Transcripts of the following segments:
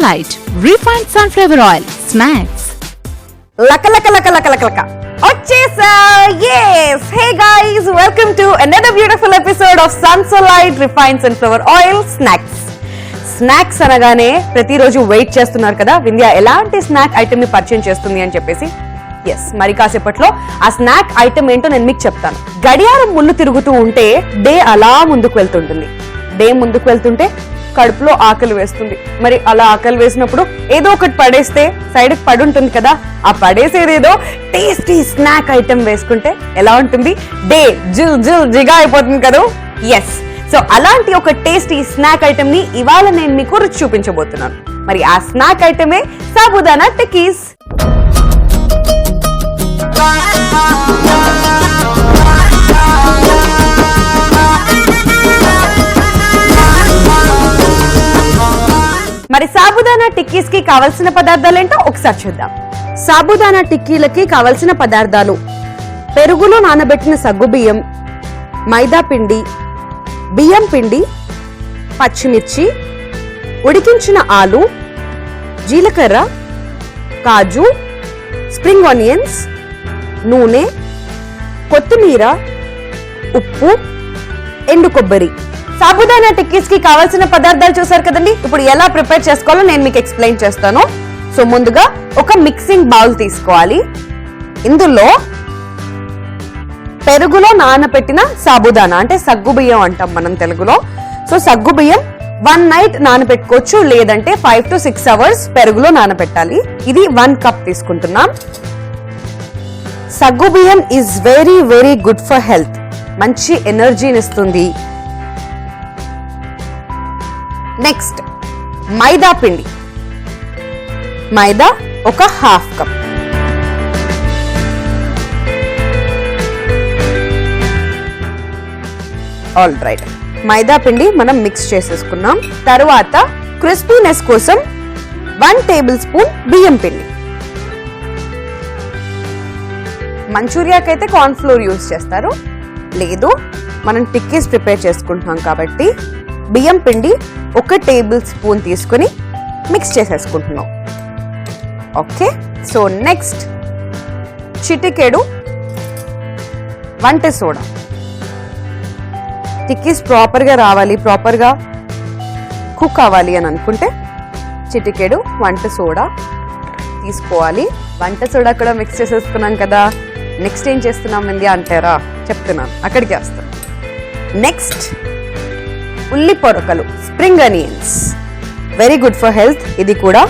Sunsolite refined sunflower oil snacks. Laka laka laka laka laka laka. Ochesa! Yes! Hey guys, welcome to another beautiful episode of Sunsolite refined sunflower oil snacks. Snacks అనగానే ప్రతిరోజు wait చేస్తున్నారు కదా, వింధ్య ఎలాంటి snack item ని పరిచయం చేస్తుంది అని చెప్పేసి. ఎస్, మరి కాసేపట్లో ఆ స్నాక్ ఐటమ్ ఏంటో నేను మీకు చెప్తాను. గడియారం ముందు తిరుగుతూ ఉంటే డే అలా ముందుకు వెళ్తుంటుంది. డే ముందుకు వెళ్తుంటే కడుపులో ఆకలి వేస్తుంది. మరి అలా ఆకలి వేసినప్పుడు ఏదో ఒకటి పడేస్తే సైడ్ కి పడి ఉంటుంది కదా, ఆ పడేసేదేదో టేస్టీ స్నాక్ ఐటమ్ వేసుకుంటే ఎలా ఉంటుంది? డే జిల్ జిల్ జిగా అయిపోతుంది కదా. ఎస్, సో అలాంటి ఒక టేస్టీ స్నాక్ ఐటమ్ ని ఇవాళ నేను మీకు రుచి చూపించబోతున్నాను. మరి ఆ స్నాక్ ఐటమే సాబుదానా టిక్కీస్. మరి సాబుదానా టిక్కీస్ కి కావలసిన పదార్థాలు ఏంటో ఒకసారి చూద్దాం. సాబుదానా టిక్కీలకి కావలసిన పదార్థాలు: పెరుగులో నానబెట్టిన సగ్గుబియ్యం, మైదా పిండి, బియ్యం పిండి, పచ్చిమిర్చి, ఉడికించిన ఆలు, జీలకర్ర, కాజు, స్ప్రింగ్ ఆనియన్స్, నూనె, కొత్తిమీర, ఉప్పు, ఎండు కొబ్బరి. సాబుదానా టిక్కీస్ కి కావాల్సిన పదార్థాలు చూసారు కదండి. ఇప్పుడు ఎలా ప్రిపేర్ చేసుకోవాలో నేను మీకు ఎక్స్ప్లెయిన్ చేస్తాను. సో ముందుగా ఒక మిక్సింగ్ బౌల్ తీసుకోవాలి. ఇందులో పెరుగులో నానబెట్టిన సాబుదానా అంటే సగ్గుబియ్యం అంటాం మనం తెలుగులో. సో సగ్గుబియ్యం 1 నైట్ నానబెట్టుకోవచ్చు, లేదంటే 5 to 6 hours పెరుగులో నానబెట్టాలి. ఇది 1 కప్ తీసుకుంటున్నాం. సగ్గుబియ్యం is very very good for health. మంచి ఎనర్జీని ఇస్తుంది. నెక్స్ట్ మైదా పిండి. మైదా ఒక 1/2 కప్. ఆల్ రైట్, మైదా పిండి మనం మిక్స్ చేసేసుకున్నాం. తర్వాత క్రిస్పీనెస్ కోసం 1 టేబుల్ స్పూన్ బియ్యం పిండి. మంచూరియాకైతే కార్న్ ఫ్లోర్ యూజ్ చేస్తారు, లేదు మనం టిక్కీస్ ప్రిపేర్ చేసుకుంటున్నాం కాబట్టి బియ్యం పిండి 1 టేబుల్ స్పూన్ తీసుకుని మిక్స్ చేసేసుకుంటున్నాం. ఓకే, సో నెక్స్ట్ చిటికెడు వంట సోడా. టిక్కీస్ ప్రాపర్గా రావాలి, ప్రాపర్గా కుక్ అవ్వాలి అని అనుకుంటే చిటికెడు వంట సోడా తీసుకోవాలి. వంట సోడా కూడా మిక్స్ చేసేసుకున్నాం కదా. నెక్స్ట్ ఏం చేస్తున్నాం ఏంది అంటారా? చెప్తున్నాను, అక్కడికి వస్తాం. నెక్స్ట్ ఉల్లి పొరకలు, spring onions, very good for health ఇది కూడా.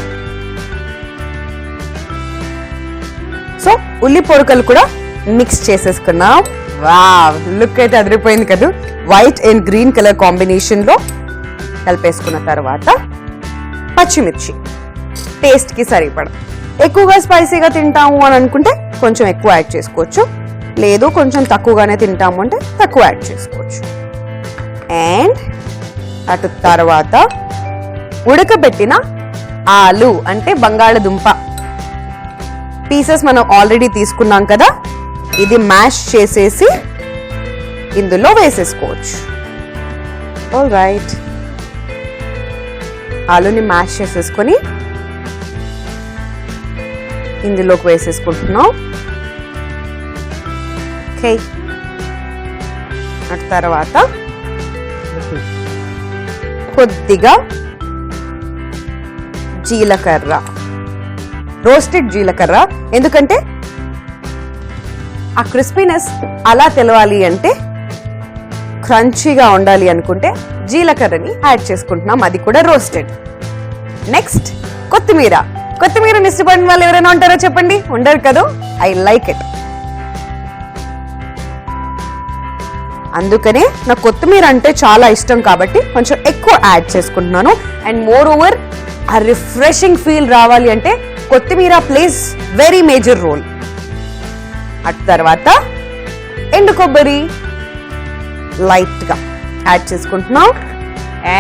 సో ఉల్లి పొరకలు కూడా మిక్స్ చేసేసుకున్నాం. వావ్, లుక్ అయితే అదిరిపోయింది కదా. White and green colour combination లో కలిపేసుకున్న తర్వాత పచ్చిమిర్చి టేస్ట్ కి సరిపడ. ఎక్కువగా స్పైసీగా తింటాము అని అనుకుంటే కొంచెం ఎక్కువ యాడ్ చేసుకోవచ్చు, లేదు కొంచెం తక్కువగానే తింటాము అంటే తక్కువ యాడ్ చేసుకోవచ్చు. అండ్ అటు తర్వాత ఉడకబెట్టిన ఆలు అంటే బంగాళదుంప పీసెస్ మనం ఆల్రెడీ తీసుకున్నాం కదా, ఇది మ్యాష్ చేసేసి ఇందులో వేసేసుకోవచ్చు. ఆల్ రైట్, ఆలుని మ్యాష్ చేసేసుకొని ఇందులోకి వేసేసుకుంటున్నాం. ఓకే, అటు తర్వాత కొద్దిగా జీలకర్ర, రోస్టెడ్ జీలకర్ర. ఎందుకంటే ఆ క్రిస్పీనెస్ అలా తెలవాలి అంటే, క్రంచీగా ఉండాలి అనుకుంటే జీలకర్రని యాడ్ చేసుకుంటున్నాం, అది కూడా రోస్టెడ్. నెక్స్ట్ కొత్తిమీర. కొత్తిమీరని ఇష్టపడిన వాళ్ళు ఎవరైనా ఉంటారో చెప్పండి? ఉండరు కదా. I like it. అందుకనే నాకు కొత్తిమీర అంటే చాలా ఇష్టం కాబట్టి కొంచెం ఎక్కువ యాడ్ చేసుకుంటున్నాను. అండ్ మోర్ ఓవర్ ఆ రిఫ్రెషింగ్ ఫీల్ రావాలి అంటే కొత్తిమీర ప్లేస్ వెరీ మేజర్ రోల్. అటు తర్వాత ఎండు కొబ్బరి లైట్ గా యాడ్ చేసుకుంటున్నాం.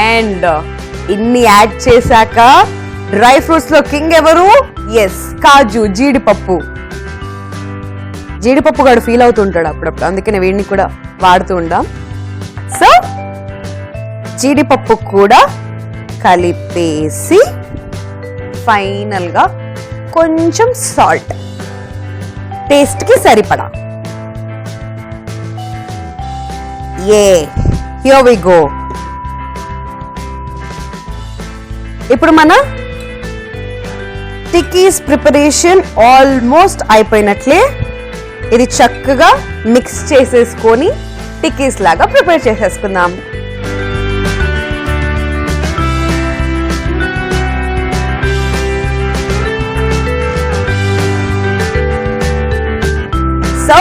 అండ్ ఇన్ని యాడ్ చేశాక డ్రై ఫ్రూట్స్ లో కింగ్ ఎవరు? ఎస్, కాజు, జీడిపప్పు. జీడిపప్పు గాడు ఫీల్ అవుతుంటాడు అప్పుడప్పుడు, అందుకనే వీడిని కూడా వాడుతూ ఉందాం. సో జీడిపప్పు కూడా కలిపేసి ఫైనల్గా కొంచెం సాల్ట్, టేస్ట్కి సరిపడా. Here we go. ఇప్పుడు మన టిక్కీస్ ప్రిపరేషన్ ఆల్మోస్ట్ అయిపోయినట్లే. ఇది చక్కగా మిక్స్ చేసేసుకొని టిక్కీస్ లాగా ప్రిపేర్ చేసేసుకుందాం. సో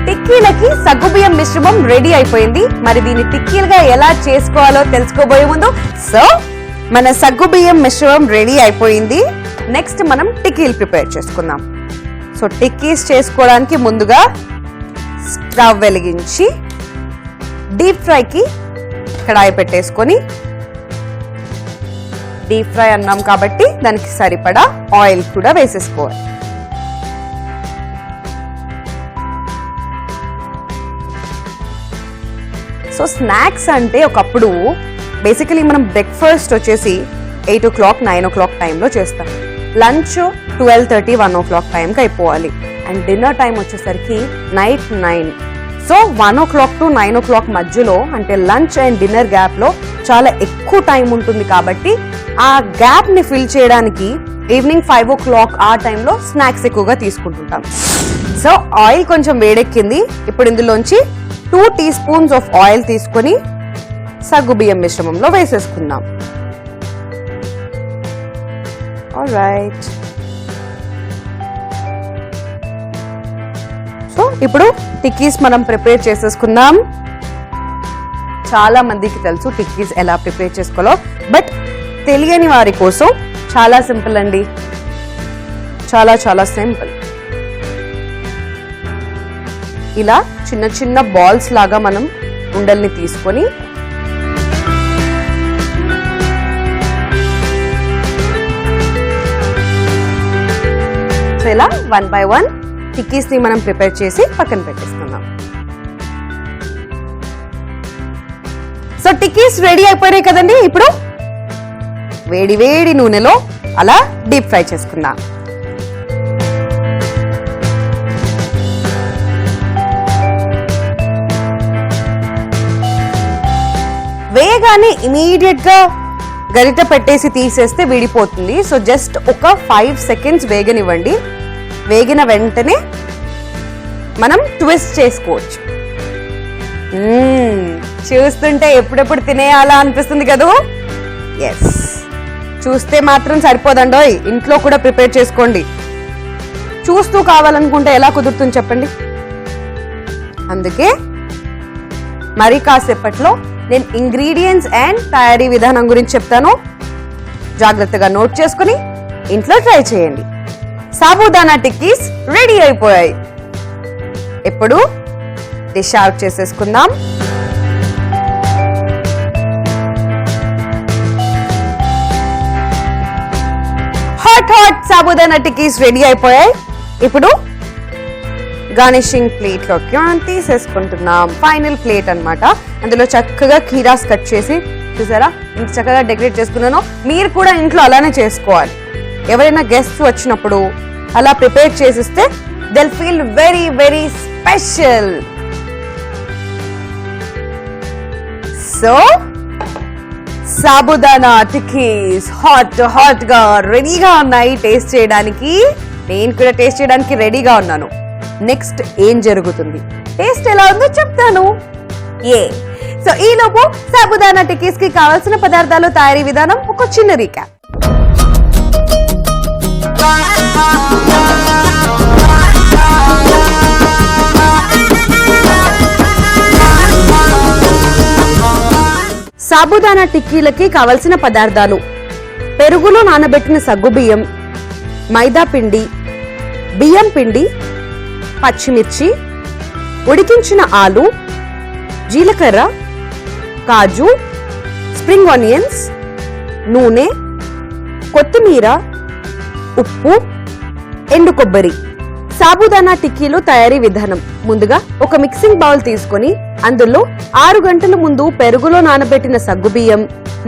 టిక్కీలకి సగ్గుబియ్యం మిశ్రమం రెడీ అయిపోయింది. మరి దీన్ని టిక్కీలుగా ఎలా చేసుకోవాలో తెలుసుకోబోయే ముందు, సో మన సగ్గుబియ్యం మిశ్రమం రెడీ అయిపోయింది. నెక్స్ట్ మనం టిక్కీలు ప్రిపేర్ చేసుకుందాం. సో టిక్కీస్ చేసుకోవడానికి ముందుగా స్టవ్ వెలిగించి డీప్ ఫ్రైకి కడాయి పెట్టేసుకొని, డీప్ ఫ్రై అన్నాం కాబట్టి దానికి సరిపడా ఆయిల్ కూడా వేసేసుకోవాలి. సో స్నాక్స్ అంటే ఒకప్పుడు బేసికలీ మనం బ్రేక్ఫాస్ట్ వచ్చేసి 8 o'clock 9 o'clock టైంలో చేస్తాం. లంచ్ 12:30 1 o'clock టైంకి అయిపోవాలి. అండ్ డిన్నర్ టైం వచ్చేసరికి night 9. So 1 o'clock to 9 o'clock మధ్యలో, అంటే లంచ్ అండ్ డిన్నర్ గ్యాప్లో చాలా ఎక్కువ టైం ఉంటుంది. కాబట్టి ఆ గ్యాప్ని ఫిల్ చేయడానికి ఈవినింగ్ 5 o'clock ఆ టైంలో స్నాక్స్ ఎక్కువగా తీసుకుంటుంటాం. సో ఆయిల్ కొంచెం వేడెక్కింది. ఇప్పుడు ఇందులోంచి 2 teaspoons ఆఫ్ ఆయిల్ తీసుకొని సగ్గుబియ్యం మిశ్రమంలో వేసేసుకుందాం. ఆల్రైట్. సో ఇప్పుడు టిక్కీస్ మనం ప్రిపేర్ చేసేసుకుందాం. చాలా మందికి తెలుసు టిక్కీస్ ఎలా ప్రిపేర్ చేసుకోవాలో, బట్ తెలియని వారి కోసం చాలా సింపుల్ అండి. చాలా చాలా సింపుల్. ఇలా చిన్న చిన్న బాల్స్ లాగా మనం ఉండల్ని తీసుకొని ఇలా 1 by 1 టిక్కీస్ ని మనం ప్రిపేర్ చేసి పక్కన పెట్టేసుకుందాం. సో టిక్కీస్ రెడీ అయిపోయినాయి కదండి. ఇప్పుడు వేడి వేడి నూనెలో అలా డీప్ ఫ్రై చేసుకుందాం. వేగానే ఇమీడియట్ గా గరిట పెట్టేసి తీసేస్తే విడిపోతుంది. సో జస్ట్ ఒక 5 seconds వేగనివ్వండి. వేగిన వెంటనే మనం ట్విస్ట్ చేసుకోవచ్చు. చూస్తుంటే ఎప్పుడెప్పుడు తినేయాలా అనిపిస్తుంది కదా. ఎస్, చూస్తే మాత్రం సరిపోదండోయ్, ఇంట్లో కూడా ప్రిపేర్ చేసుకోండి. చూస్తూ కావాలనుకుంటే ఎలా కుదురుతుంది చెప్పండి. అందుకే మరి కాసేపట్లో నేను ఇంగ్రీడియంట్స్ అండ్ తయారీ విధానం గురించి చెప్తాను. జాగ్రత్తగా నోట్ చేసుకుని ఇంట్లో ట్రై చేయండి. సాబుదానా టిక్కీస్ రెడీ అయిపోయాయి. ఇప్పుడు డిష్ అవుట్ చేసేసుకుందాం. Hot hot sabudana tikkis ready అయిపోయాయి. ఇప్పుడు గార్నిషింగ్ ప్లేట్ లోకి తీసేసుకుంటున్నాం. ఫైనల్ ప్లేట్ అన్నమాట. అందులో చక్కగా కీరాస్ కట్ చేసి, చూసారా ఇంత చక్కగా డెకరేట్ చేసుకున్నాను. మీరు కూడా ఇంట్లో అలానే చేసుకోవాలి. ఎవరైనా గెస్ట్స్ వచ్చినప్పుడు అలా ప్రిపేర్ చేసిస్తే they'll feel very very special. So sabudana tikkis hot గా రెడీగా ఉన్నాయి టేస్ట్ చేయడానికి. నేను కూడా టేస్ట్ చేయడానికి రెడీగా ఉన్నాను. నెక్స్ట్ ఏం జరుగుతుంది, టేస్ట్ ఎలా ఉందో చెప్తాను. సో ఈ లోపు సాబుదానా టిక్కీస్ కి కావాల్సిన పదార్థాలు, తయారీ విధానం ఒక చిన్న రీక్యాప్. సాబుదానా టిక్కీలకి కావలసిన పదార్థాలు: పెరుగులో నానబెట్టిన సగ్గుబియ్యం, మైదా పిండి, బియ్యం పిండి, పచ్చిమిర్చి, ఉడికించిన ఆలు, జీలకర్ర, కాజు, స్ప్రింగ్ ఆనియన్స్, నూనె, కొత్తిమీర, ఉప్పు, ఎండు కొబ్బరి. సాబుదానా టిక్కీలు తయారీ విధానం: ముందుగా ఒక మిక్సింగ్ బౌల్ తీసుకొని అందులో 6 గంటల ముందు పెరుగులో నానబెట్టిన సగ్గుబియ్యం,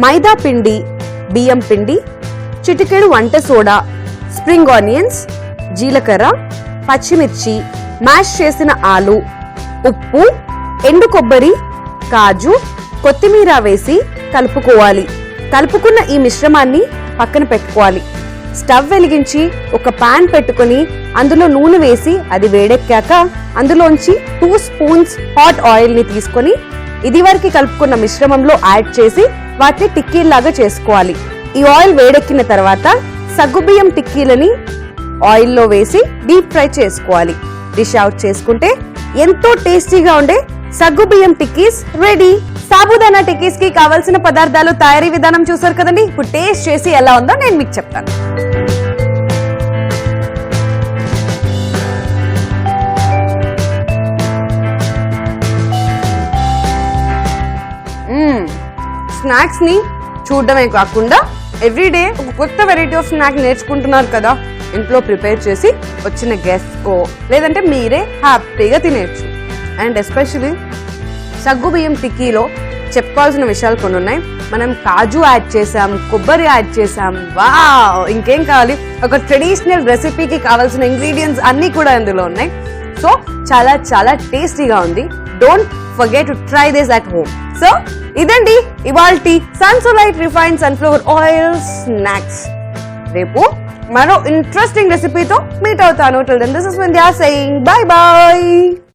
మైదా పిండి, బియ్యం పిండి, చిటికెడు వంట సోడా, స్ప్రింగ్ ఆనియన్స్, జీలకర్ర, పచ్చిమిర్చి, మ్యాష్ చేసిన ఆలు, ఉప్పు, ఎండు కొబ్బరి, కాజు, కొత్తిమీర వేసి కలుపుకోవాలి. కలుపుకున్న ఈ మిశ్రమాన్ని పక్కన పెట్టుకోవాలి. స్టవ్ వెలిగించి ఒక పాన్ పెట్టుకొని అందులో నూనె వేసి అది వేడెక్కాక అందులోంచి 2 స్పూన్స్ హాట్ ఆయిల్ ని తీసుకొని ఇది వరకు కలుపుకున్న మిశ్రమంలో యాడ్ చేసి వాటిని టిక్కీల్లాగా చేసుకోవాలి. ఈ ఆయిల్ వేడెక్కిన తర్వాత సగ్గుబియ్యం టిక్కీలని ఆయిల్లో వేసి డీప్ ఫ్రై చేసుకోవాలి. డిష్ అవుట్ చేసుకుంటే ఎంతో టేస్టీగా ఉండే సగ్గుబియ్యం టిక్కీస్ రెడీ. సాబుదానా టిక్కీస్ కి కావాల్సిన పదార్థాలు, తయారీ విధానం చూసారు కదండి. ఇప్పుడు టేస్ట్ చేసి ఎలా ఉందో నేను మీకు చెప్తాను. స్నాక్స్ ని చూడడమే కాకుండా ఎవ్రీడే ఒక కొత్త వెరైటీ ఆఫ్ స్నాక్ నేర్చుకుంటున్నారు కదా, ఇంట్లో ప్రిపేర్ చేసి వచ్చిన గెస్ట్ కో లేదంటే మీరే హ్యాపీగా తినేయచ్చు. అండ్ ఎస్పెషలీ సగ్గుబియ్యం టిక్కీలో చెప్పుకోవాల్సిన విషయాలు కొన్ని ఉన్నాయి. మనం కాజు యాడ్ చేసాం, కొబ్బరి యాడ్ చేసాం. వావ్, ఇంకేం కావాలి? ఒక ట్రెడిషనల్ రెసిపీకి కావాల్సిన ఇంగ్రీడియంట్స్ అన్ని కూడా ఇందులో ఉన్నాయి. సో చాలా చాలా టేస్టీగా ఉంది. Don't forget to try this at home. So ఇదండి ఇవాల్టి సన్సోలైట్ రిఫైన్డ్ సన్ఫ్లవర్ ఆయిల్ స్నాక్స్. రేపు మరో ఇంట్రెస్టింగ్ రెసిపీతో మీట్ అవుతాను. Till then this is Vindhya saying bye by.